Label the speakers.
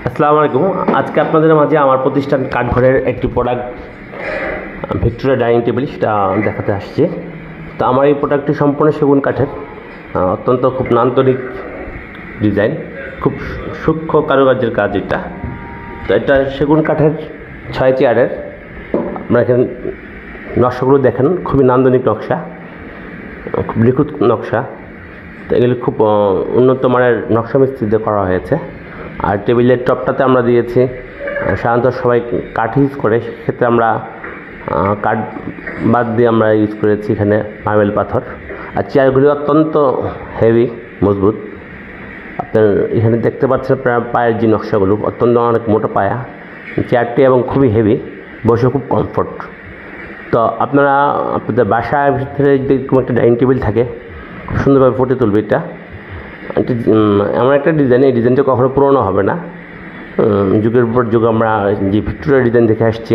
Speaker 1: আসসালামু আলাইকুম। আজকে আপনাদের মাঝে আমার প্রতিষ্ঠান কাঠঘরের একটি প্রোডাক্ট ভিক্টোরিয়া ডাইনিং টেবিল সেটা দেখাতে আসছে। তো আমার এই প্রোডাক্টটি সম্পূর্ণ সেগুন কাঠের, অত্যন্ত খুব নান্দনিক ডিজাইন, খুব সূক্ষ্ম কারুকার্যের কাজ এটা। তো এটা সেগুন কাঠের 6 চেয়ারের। আপনারা এখানে নকশাগুলো দেখেন, খুবই নান্দনিক নকশা, খুব নিখুঁত নকশা। তো এগুলি খুব উন্নত মানের নকশা মিস্ত্রিতে করা হয়েছে। আর টেবিলের টপটাতে আমরা দিয়েছি, সাধারণত সবাই কাঠ ইউজ করে, সেক্ষেত্রে আমরা কাঠ বাদ দিয়ে আমরা ইউজ করেছি এখানে মার্বেল পাথর। আর চেয়ারগুলি অত্যন্ত হেভি, মজবুত। আপনার এখানে দেখতে পাচ্ছেন আপনার পায়ের যে নকশাগুলো, অত্যন্ত অনেক মোটা পায়া চেয়ারটি এবং খুবই হেভি, বসে খুব কমফোর্ট। তো আপনারা আপনাদের বাসার ভিতরে যদি এরকম একটা ডাইনিং টেবিল থাকে, খুব সুন্দরভাবে ফুটিয়ে তুলবে এটা। এমন একটা ডিজাইন, এই ডিজাইনটা কখনো পুরোনো হবে না। যুগের পর যুগ আমরা যে ভিক্টোরিয়া ডিজাইন দেখে আসছি,